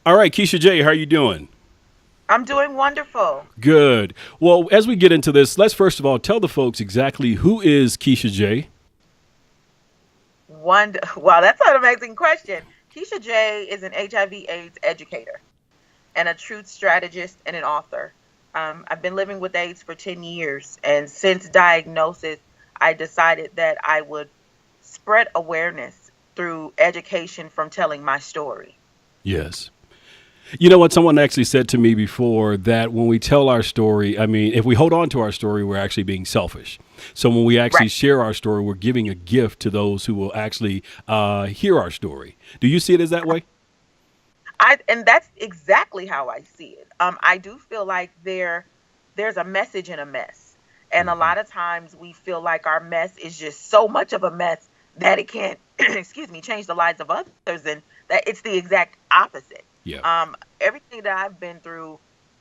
All right, Kecia J, how are you doing? I'm doing wonderful. Good. Well, as we get into this, let's first of all tell the folks exactly who is Kecia J. Wow, that's an amazing question. Kecia J is an HIV/AIDS educator and a truth strategist and an author. I've been living with AIDS for 10 years, and since diagnosis, I decided that I would spread awareness through education from telling my story. Yes. You know what? Someone actually said to me before that when we tell our story, I mean, if we hold on to our story, we're actually being selfish. So when we actually Right. share our story, we're giving a gift to those who will actually hear our story. Do you see it as that way? And that's exactly how I see it. I do feel like there's a message in a mess. And a Hmm. lot of times we feel like our mess is just so much of a mess that it can't excuse me, change the lives of others, and that it's the exact opposite. Yeah. Everything that I've been through,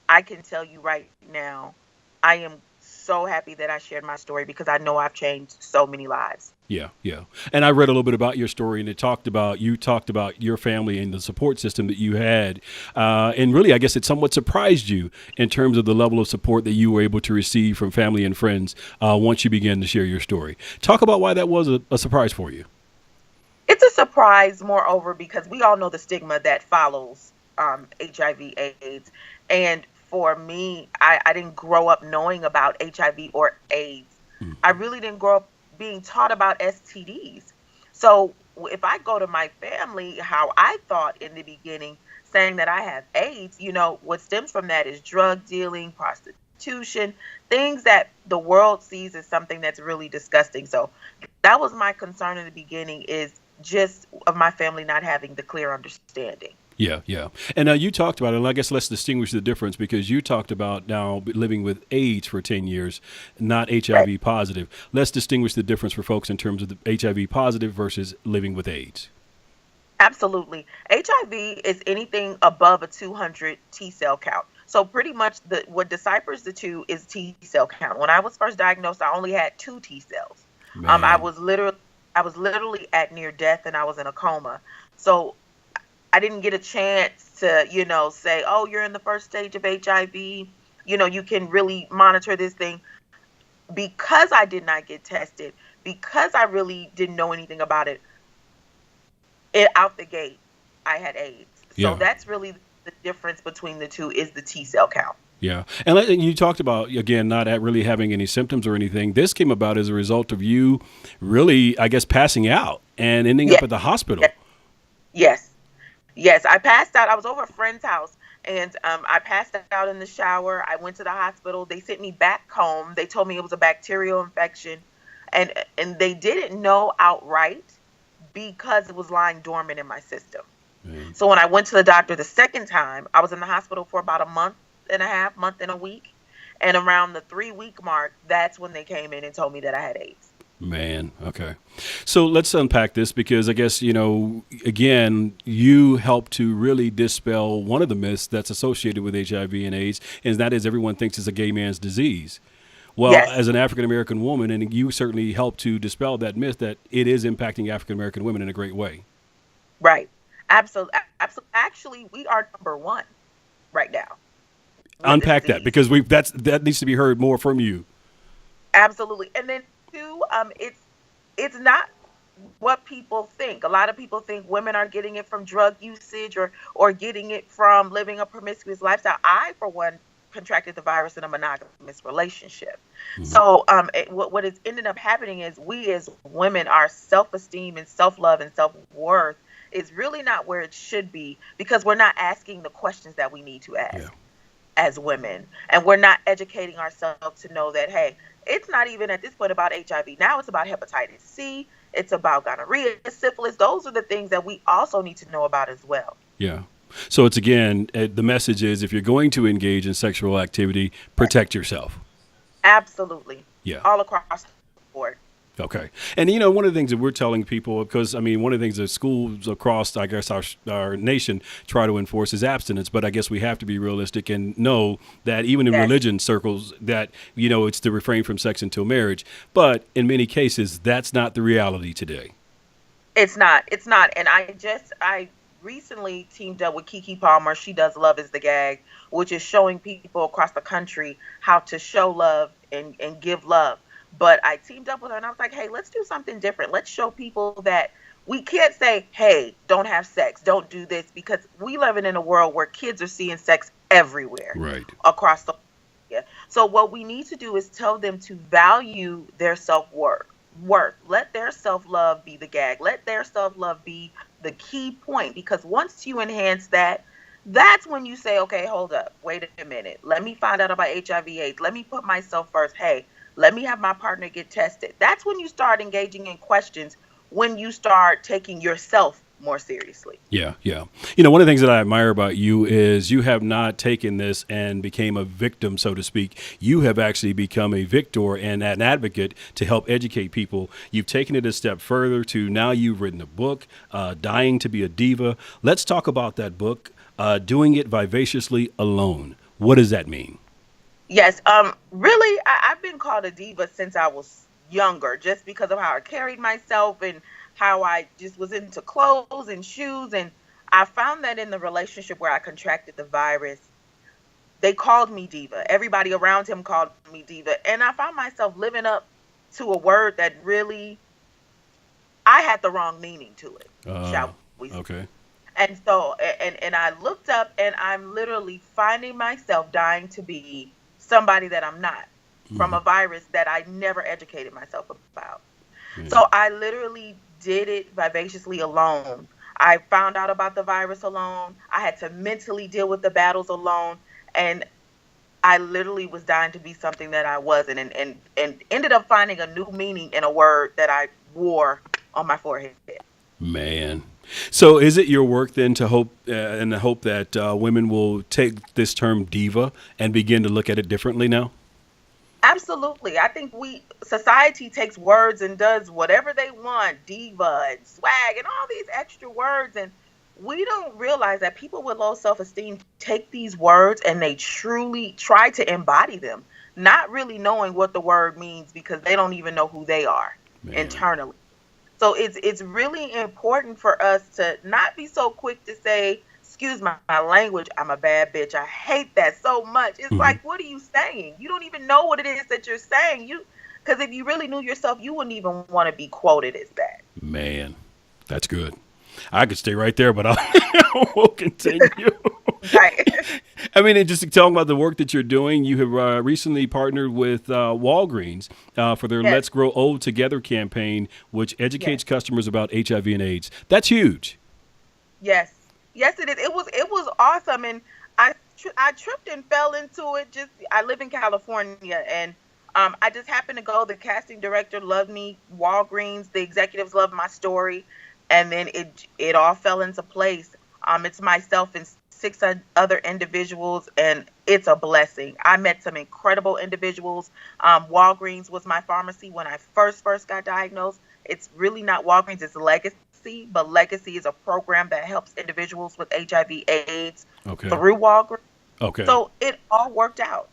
I can tell you right now, I am so happy that I shared my story because I know I've changed so many lives. Yeah, yeah. And I read a little bit about your story, and it talked about you talked about your family and the support system that you had, and really, I guess it somewhat surprised you in terms of the level of support that you were able to receive from family and friends once you began to share your story. Talk about why that was a surprise for you. It's a surprise, moreover, because we all know the stigma that follows HIV AIDS. And for me, I didn't grow up knowing about HIV or AIDS. I Mhm. really didn't grow up being taught about STDs. So if I go to my family, how I thought in the beginning, saying that I have AIDS, what stems from that is drug dealing, prostitution, things that the world sees as something that's really disgusting. So that was my concern in the beginning, is just of my family not having the clear understanding. Yeah, yeah. And you talked about it, and I guess let's distinguish the difference because you talked about now living with AIDS for 10 years, not Right. HIV positive. Let's distinguish the difference for folks in terms of the HIV positive versus living with AIDS. Absolutely. HIV is anything above a 200 T cell count. So pretty much what deciphers the two is T cell count. When I was first diagnosed, I only had two T cells. Um, I Man. was literally I was literally at near death, and I was in a coma. So I didn't get a chance to, say, oh, you're in the first stage of HIV. You can really monitor this thing, because I did not get tested, because I really didn't know anything about it. It out the gate, I had AIDS. So Yeah. that's really the difference between the two, is the T cell count. Yeah, and you talked about again not really having any symptoms or anything. This came about as a result of you, really, I guess, passing out and ending up Yes, at the hospital. yes, yes, yes. I passed out. I was over a friend's house, and I passed out in the shower. I went to the hospital. They sent me back home. They told me it was a bacterial infection, and they didn't know outright because it was lying dormant in my system. Man. So when I went to the doctor the second time, I was in the hospital for about a month and a half, month and a week. And around the 3 week mark, that's when they came in and told me that I had AIDS. Man, okay. So let's unpack this because I guess, again, you help to really dispel one of the myths that's associated with HIV and AIDS, and that is everyone thinks it's a gay man's disease. Well, Yes, as an African American woman, and you certainly help to dispel that myth that it is impacting African American women in a great way. right. Absolutely. Absolutely. Actually, we are number one right now with the Unpack that disease. because that needs to be heard more from you. Absolutely. And then two, it's not what people think. A lot of people think women are getting it from drug usage, or getting it from living a promiscuous lifestyle. I, for one, contracted the virus in a monogamous relationship. Hmm. So what is ended up happening is, we as women, our self-esteem and self-love and self-worth is really not where it should be, because we're not asking the questions that we need to Yeah. ask as women, and we're not educating ourselves to know that, hey, it's not even at this point about HIV. Now it's about hepatitis C, it's about gonorrhea, syphilis. Those are the things that we also need to know about as well. Yeah. So it's again, the message is if you're going to engage in sexual activity, protect yourself. Absolutely. Yeah. All across the board. Okay. And one of the things that we're telling people, because I mean, one of the things that schools across, I guess, our nation try to enforce is abstinence. But I guess we have to be realistic and know that even in Yes. religion circles, that it's to refrain from sex until marriage. But in many cases, that's not the reality today. It's not. It's not. And I recently teamed up with Kiki Palmer. She does Love is the Gag, which is showing people across the country how to show love and give love. But I teamed up with her and I was like, hey, let's do something different. Let's show people that we can't say, hey, don't have sex, don't do this, because we living in a world where kids are seeing sex everywhere, Right. across the media. So what we need to do is tell them to value their self-worth. Let their self-love be the gag. Let their self-love be the key point, because once you enhance that, that's when you say, okay, hold up, wait a minute. Let me find out about HIV/AIDS. Let me put myself first. Hey, let me have my partner get tested. That's when you start engaging in questions, when you start taking yourself more seriously. Yeah, yeah. You know, one of the things that I admire about you is you have not taken this and became a victim, so to speak. You have actually become a victor and an advocate to help educate people. You've taken it a step further to now you've written a book, Dying to be a Diva. Let's talk about that book, Doing It Vivaciously Alone. What does that mean? Yes, really, I've been called a diva since I was younger, just because of how I carried myself and how I just was into clothes and shoes. And I found that in the relationship where I contracted the virus, they called me diva. Everybody around him called me diva. And I found myself living up to a word that really, I had the wrong meaning to it, shall we say. Okay. And so, and I looked up and I'm literally finding myself dying to be somebody that I'm not, from a virus that I never educated myself about. So I literally did it vivaciously alone. I found out about the virus alone. I had to mentally deal with the battles alone. And I literally was dying to be something that I wasn't, and ended up finding a new meaning in a word that I wore on my forehead. Man. So is it your work then to hope in the hope that women will take this term diva and begin to look at it differently now? Absolutely. I think society takes words and does whatever they want, diva and swag and all these extra words. And we don't realize that people with low self-esteem take these words and they truly try to embody them, not really knowing what the word means because they don't even know who they are internally. So it's really important for us to not be so quick to say, excuse my language, I'm a bad bitch. I hate that so much. It's like, what are you saying? You don't even know what it is that you're saying. Because if you really knew yourself, you wouldn't even want to be quoted as that. Man, that's good. I could stay right there, but we'll continue. Right. I mean, and just to tell them about the work that you're doing, you have recently partnered with Walgreens for their Let's Grow Old Together campaign, which educates customers about HIV and AIDS. That's huge. Yes. Yes, it is. It was awesome. And I tripped and fell into it. I live in California, and I just happened to go. The casting director loved me. Walgreens, the executives loved my story. And then it all fell into place. It's myself and 6 other individuals, and it's a blessing. I met some incredible individuals. Walgreens was my pharmacy when I first got diagnosed. It's really not Walgreens, it's Legacy, but Legacy is a program that helps individuals with HIV/AIDS through Walgreens. Okay. So it all worked out.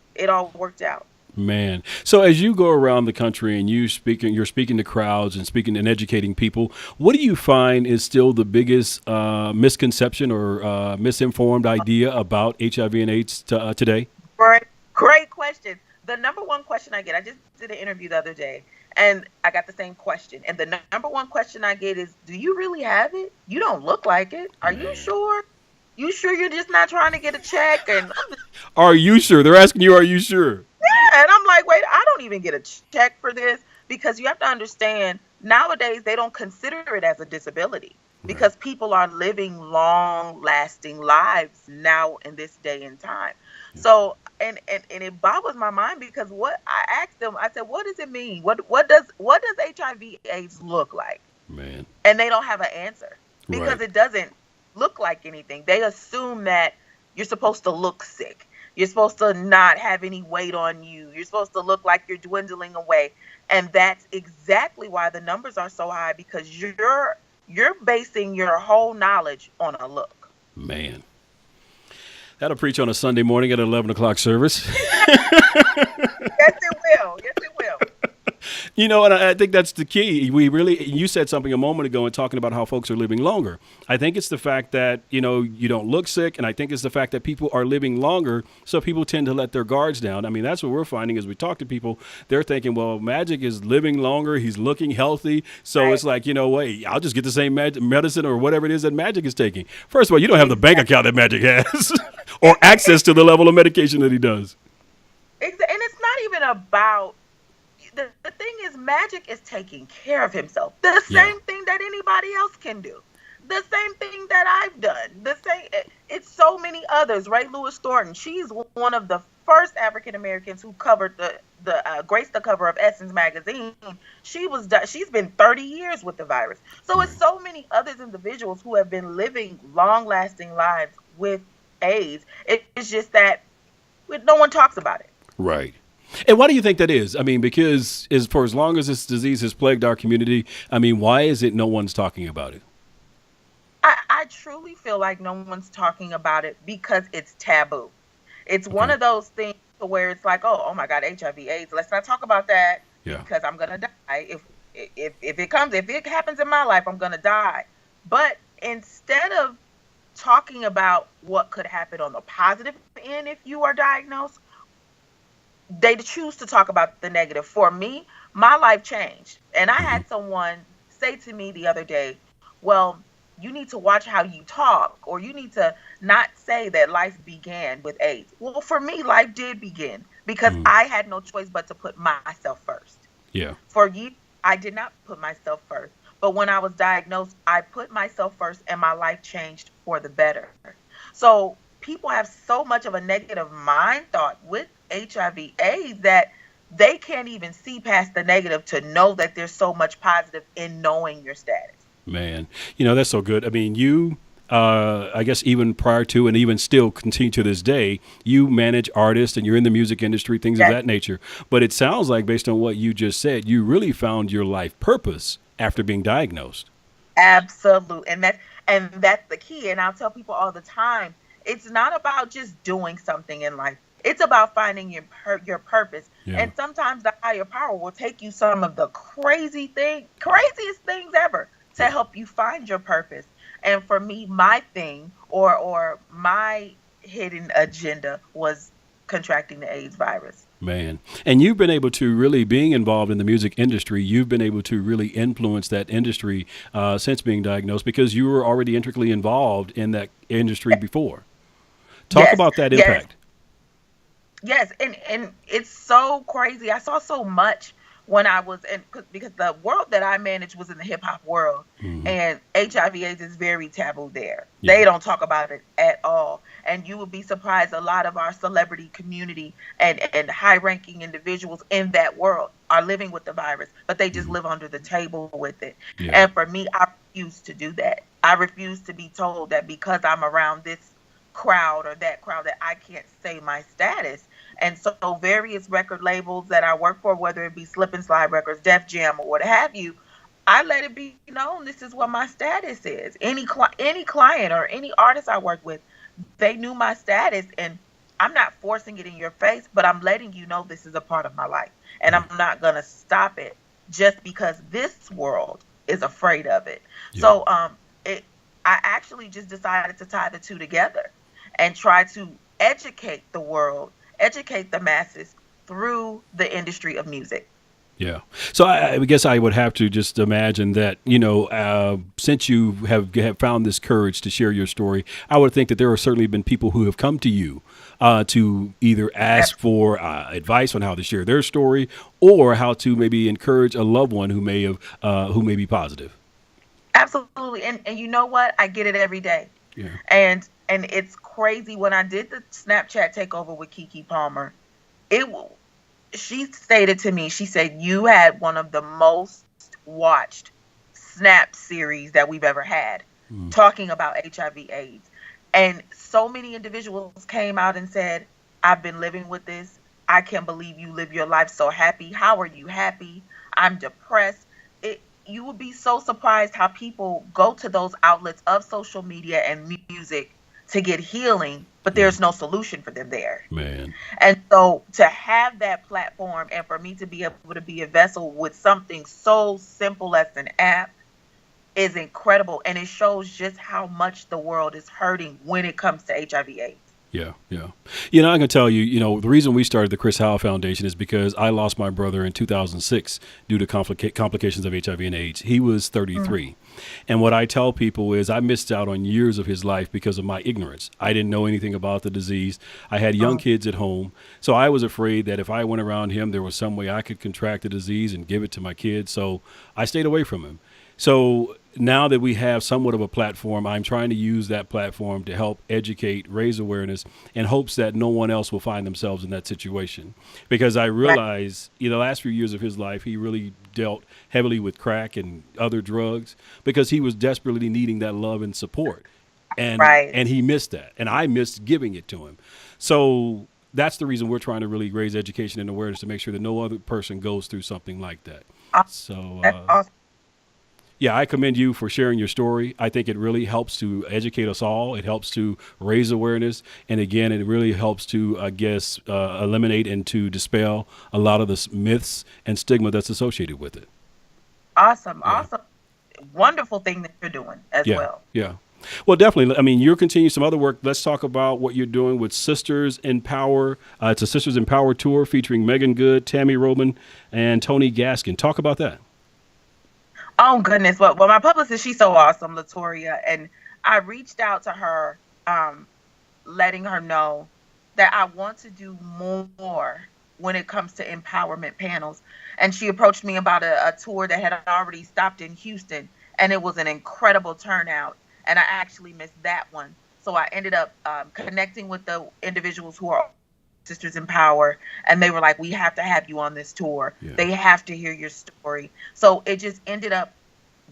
Man. So as you go around the country and you're speaking to crowds and speaking and educating people, what do you find is still the biggest misconception or misinformed idea about HIV and AIDS today? Great question. The number one question I get, I just did an interview the other day and I got the same question. And the number one question I get is, do you really have it? You don't look like it. Are you sure? You sure you're just not trying to get a check? And are you sure? They're asking you, are you sure? Yeah, and I'm like, wait, I don't even get a check for this, because you have to understand nowadays they don't consider it as a disability because people are living long lasting lives now in this day and time. So, and it boggles my mind because what I asked them, I said, what does it mean? What does HIV/AIDS look like? Man. And they don't have an answer because it doesn't look like anything. They assume that you're supposed to look sick. You're supposed to not have any weight on you. You're supposed to look like you're dwindling away. And that's exactly why the numbers are so high, because you're basing your whole knowledge on a look. Man. That'll preach on a Sunday morning at 11 o'clock service. Yes, it will. And I think that's the key. You said something a moment ago in talking about how folks are living longer. I think it's the fact that, you don't look sick. And I think it's the fact that people are living longer. So people tend to let their guards down. I mean, that's what we're finding as we talk to people. They're thinking, well, Magic is living longer. He's looking healthy. So it's Right. like, wait, I'll just get the same medicine or whatever it is that Magic is taking. First of all, you don't have the bank account that Magic has or access to the level of medication that he does. And it's not even about the thing is Magic is taking care of himself. The Yeah. same thing that anybody else can do. The same thing that I've done. The same it's so many others. Ray Lewis Thornton, she's one of the first African Americans who covered the graced the cover of Essence magazine. She's been 30 years with the virus. So it's so many others individuals who have been living long-lasting lives with AIDS. It's just that no one talks about it. Right. And why do you think that is? I mean, because for as long as this disease has plagued our community, I mean, why is it no one's talking about it? I truly feel like no one's talking about it because it's taboo. It's one Okay. of those things where it's like, oh my God, HIV, AIDS. Let's not talk about that Yeah. because I'm gonna die. If it happens in my life, I'm gonna die. But instead of talking about what could happen on the positive end if you are diagnosed, they choose to talk about the negative. For me, my life changed. And I Hmm. had someone say to me the other day, well, you need to watch how you talk, or you need to not say that life began with AIDS. Well, for me, life did begin because Hmm. I had no choice but to put myself first. Yeah. For you, I did not put myself first. But when I was diagnosed, I put myself first and my life changed for the better. So people have so much of a negative mind thought with HIV AIDS that they can't even see past the negative to know that there's so much positive in knowing your status. Man, that's so good. I mean, I guess even prior to and even still continue to this day, you manage artists and you're in the music industry, things of Yes, that nature. But it sounds like, based on what you just said, you really found your life purpose after being diagnosed. absolutely. And that's the key. And I'll tell people all the time, it's not about just doing something in life. It's about finding your purpose. Yeah. And sometimes the higher power will take you some of the craziest things ever to Yeah. help you find your purpose. And for me, my thing or my hidden agenda was contracting the AIDS virus. Man. And you've been able to really, being involved in the music industry, you've been able to really influence that industry since being diagnosed because you were already intricately involved in that industry before. Talk Yes, about that yes, impact. yes, and it's so crazy. I saw so much when I was in because the world that I managed was in the hip hop world, Hmm. and HIV/AIDS is very taboo there. Yeah. They don't talk about it at all, and you would be surprised. A lot of our celebrity community and high ranking individuals in that world are living with the virus, but they just Hmm. live under the table with it. Yeah. And for me, I refuse to do that. I refuse to be told that because I'm around this crowd or that crowd that I can't say my status. And so various record labels that I work for, whether it be Slip and Slide Records, Def Jam, or what have you, I let it be known this is what my status is. Any client or any artist I work with, they knew my status, and I'm not forcing it in your face, but I'm letting you know this is a part of my life, and Yeah. I'm not gonna stop it just because this world is afraid of it. Yeah. So it I actually just decided to tie the two together and try to educate the world, educate the masses through the industry of music. Yeah. So I guess I would have to just imagine that, since you have found this courage to share your story, I would think that there have certainly been people who have come to you to either ask for advice on how to share their story or how to maybe encourage a loved one who may be positive. Absolutely. And you know what? I get it every day. Yeah. And it's crazy when I did the Snapchat takeover with Keke Palmer. It she stated to me, she said, you had one of the most watched Snap series that we've ever had Mm. talking about HIV/AIDS. And so many individuals came out and said, I've been living with this. I can't believe you live your life so happy. How are you happy? I'm depressed. You would be so surprised how people go to those outlets of social media and music to get healing but Yeah, there's no solution for them there. man. And so to have that platform and for me to be able to be a vessel with something so simple as an app is incredible. And it shows just how much the world is hurting when it comes to HIV/AIDS. Yeah, yeah. You know, I can tell you, the reason we started the Chris Howell Foundation is because I lost my brother in 2006 due to complications of HIV and AIDS. He was Mm. 33. And what I tell people is I missed out on years of his life because of my ignorance. I didn't know anything about the disease. I had young Oh, kids at home. So I was afraid that if I went around him, there was some way I could contract the disease and give it to my kids. So I stayed away from him. So now that we have somewhat of a platform, I'm trying to use that platform to help educate, raise awareness, in hopes that no one else will find themselves in that situation. Because I right, realize, the last few years of his life, he really dealt heavily with crack and other drugs because he was desperately needing that love and support. right. And he missed that. And I missed giving it to him. So that's the reason we're trying to really raise education and awareness to make sure that no other person goes through something like that. Aw- So, That's awesome. yeah, I commend you for sharing your story. I think it really helps to educate us all. It helps to raise awareness. And again, it really helps to, I guess, eliminate and to dispel a lot of the myths and stigma that's associated with it. Awesome. Yeah. Awesome. Wonderful thing that you're doing as Yeah. well. Yeah. Well, definitely. I mean, you're continuing some other work. Let's talk about what you're doing with Sisters in Power. It's a Sisters in Power tour featuring Megan Good, Tammy Roman, and Tony Gaskin. Talk about that. Oh goodness. Well, my publicist, she's so awesome, Latoria, and I reached out to her, um, letting her know that I want to do more when it comes to empowerment panels. And she approached me about a tour that had already stopped in Houston, and it was an incredible turnout. And I actually missed that one. So I ended up connecting with the individuals who are Sisters in Power, and they were like, "We have to have you on this tour. Yeah. They have to hear your story." So it just ended up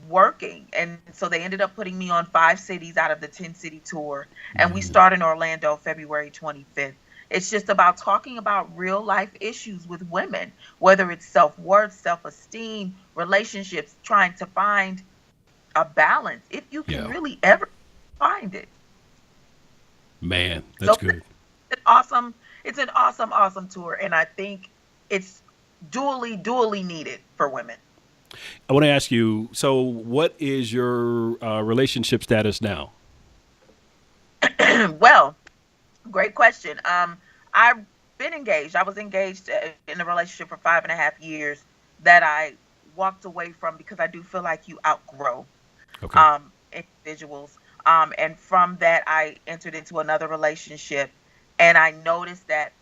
working, and so they ended up putting me on 5 cities out of the 10 city tour, and we start in Orlando February 25th. It's just about talking about real life issues with women, whether it's self-worth, self-esteem, relationships, trying to find a balance if you can Yeah. really ever find it. Man, So that's good. it's awesome. It's an awesome tour, and I think it's dually needed for women. I want to ask you, so what is your relationship status now? Well, great question. I've been engaged. I was engaged in a relationship for 5.5 years that I walked away from because I do feel like you outgrow Okay. individuals. And from that, I entered into another relationship, and I noticed that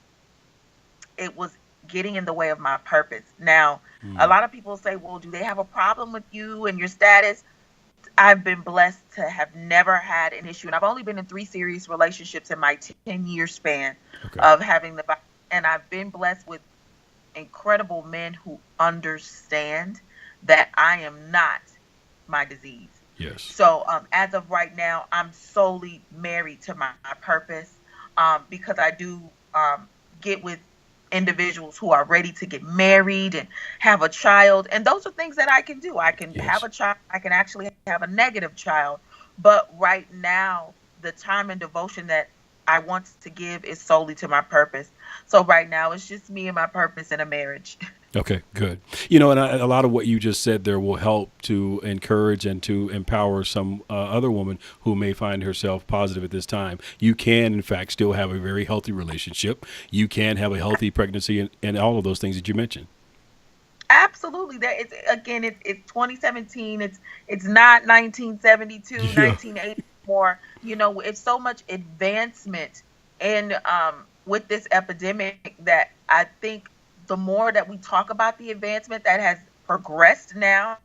it was getting in the way of my purpose. Now, a Mm. lot of people say, well, do they have a problem with you and your status? I've been blessed to have never had an issue. And I've only been in 3 serious relationships in my 10-year span Okay. of having and I've been blessed with incredible men who understand that I am not my disease. Yes. So as of right now, I'm solely married to my purpose, because I do get with individuals who are ready to get married and have a child. And those are things that I can do. I can have Yes. a child. I can actually have a negative child. But right now, the time and devotion that I want to give is solely to my purpose. So right now, it's just me and my purpose in a marriage. Okay, good. And a lot of what you just said there will help to encourage and to empower some other woman who may find herself positive at this time. You can, in fact, still have a very healthy relationship. You can have a healthy pregnancy and all of those things that you mentioned. Absolutely. That it's again, it's 2017. It's not 1972, Yeah. 1980 more. It's so much advancement in with this epidemic that I think the more that we talk about the advancement that has progressed now,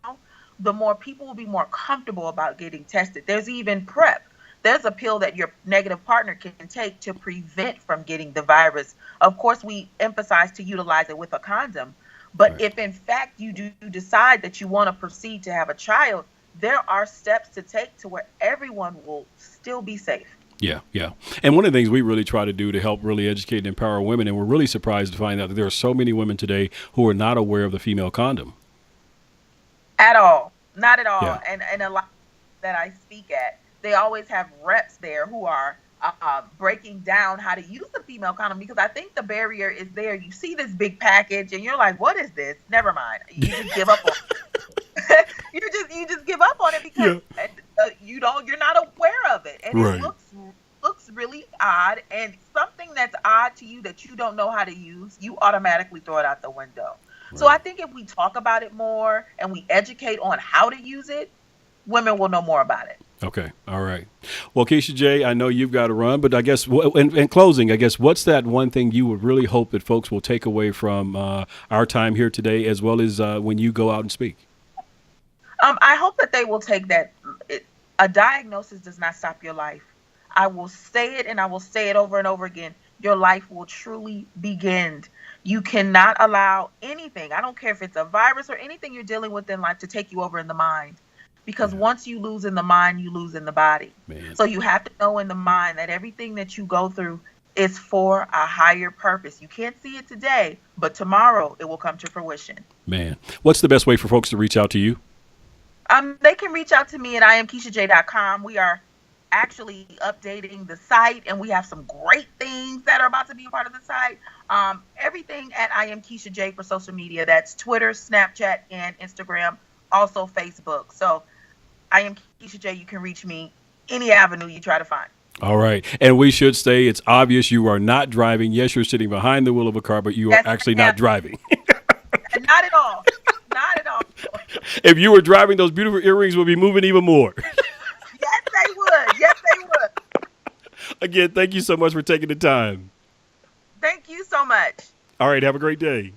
the more people will be more comfortable about getting tested. There's even PrEP. There's a pill that your negative partner can take to prevent from getting the virus. Of course, we emphasize to utilize it with a condom. But Right. if in fact you do decide that you want to proceed to have a child, there are steps to take to where everyone will still be safe. Yeah, yeah. And one of the things we really try to do to help really educate and empower women, and we're really surprised to find out that there are so many women today who are not aware of the female condom. At all. Not at all. Yeah. And a lot that I speak at, they always have reps there who are breaking down how to use the female condom, because I think the barrier is there. You see this big package and you're like, what is this? Never mind. You just give up on it. you just give up on it because you're not aware of it. And Right. it looks really odd, and something that's odd to you that you don't know how to use, you automatically throw it out the window. So I think if we talk about it more and we educate on how to use it, women will know more about it. Okay. All right. Well, Kecia J, I know you've got to run, but I guess in closing, I guess what's that one thing you would really hope that folks will take away from our time here today, as well as when you go out and speak? I hope that they will take that. A diagnosis does not stop your life. I will say it, and I will say it over and over again. Your life will truly begin. You cannot allow anything, I don't care if it's a virus or anything you're dealing with in life, to take you over in the mind. Because once you lose in the mind, you lose in the body. Man. So you have to know in the mind that everything that you go through is for a higher purpose. You can't see it today, but tomorrow it will come to fruition. Man. What's the best way for folks to reach out to you? They can reach out to me at IamKeciaJ.com. We are actually updating the site, and we have some great things that are about to be a part of the site. Everything at I Am Kecia J for social media. That's Twitter, Snapchat, and Instagram. Also Facebook. So I Am Kecia J. You can reach me any avenue you try to find. All right. And we should say it's obvious you are not driving. Yes, you're sitting behind the wheel of a car, but you are actually not driving. Not at all. Not at all. If you were driving, those beautiful earrings would be moving even more. Yes, they would. Yes, they would. Again, thank you so much for taking the time. Thank you so much. All right. Have a great day.